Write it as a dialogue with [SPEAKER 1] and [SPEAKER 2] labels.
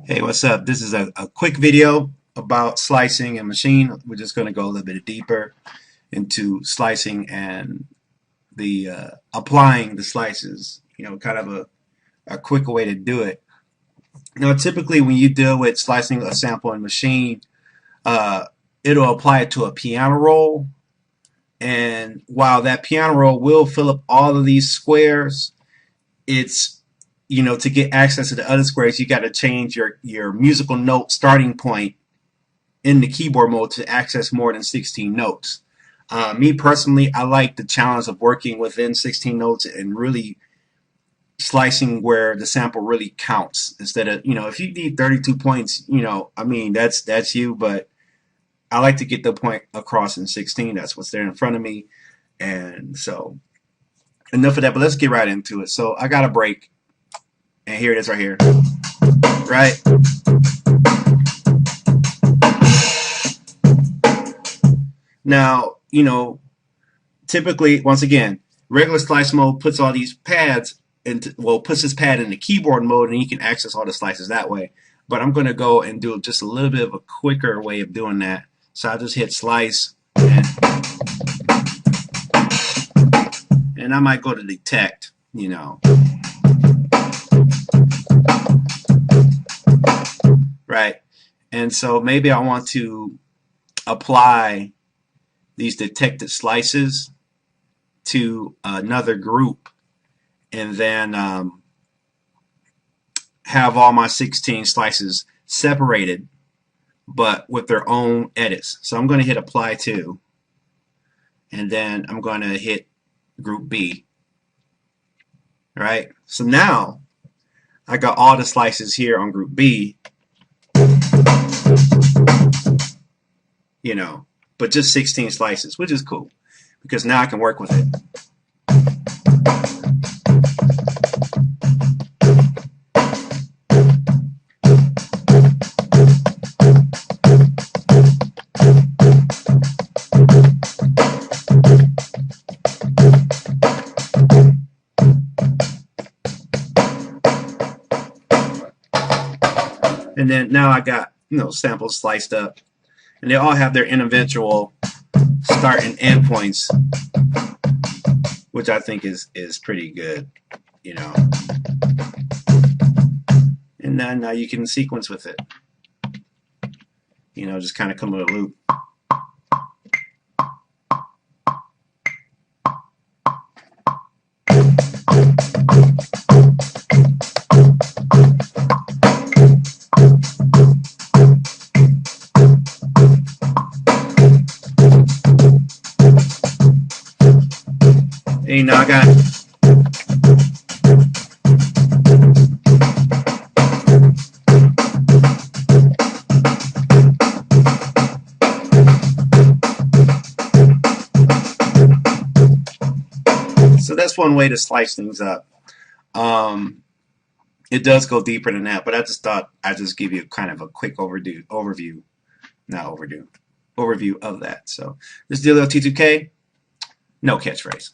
[SPEAKER 1] Hey, what's up? This is a quick video about slicing and Maschine. We're just going to go a little bit deeper into slicing and the applying the slices. Kind of a quick way to do it. Now, typically when you deal with slicing a sample in Maschine, uh, it'll apply it to a piano roll. And while that piano roll will fill up all of these squares, it's to get access to the other squares, you got to change your musical note starting point in the keyboard mode to access more than 16 notes. Me personally, I like the challenge of working within 16 notes and really slicing where the sample really counts instead of, if you need 32 points, I mean, that's you, but I like to get the point across in 16. That's what's there in front of me. And so enough of that, but let's get right into it. So I got a break, and here it is right here, right? Now, typically, once again, regular slice mode puts all these pads into, well, puts this pad in the keyboard mode, and you can access all the slices that way. But I'm going to go and do just a little bit of a quicker way of doing that. So I just hit slice, and I might go to detect, right? And so maybe I want to apply these detected slices to another group, and then have all my 16 slices separated but with their own edits. So I'm going to hit apply to, and then I'm going to hit group B. Right? So now I got all the slices here on group B, but just 16 slices, which is cool because now I can work with it. And then now I got samples sliced up, and they all have their individual start and end points, which I think is pretty good, And then now you can sequence with it, just kind of come with a loop. Hey, now I got so that's one way to slice things up. It does go deeper than that, but I just thought I'd just give you kind of a quick overview of that. So this Dillio T2K, no catchphrase.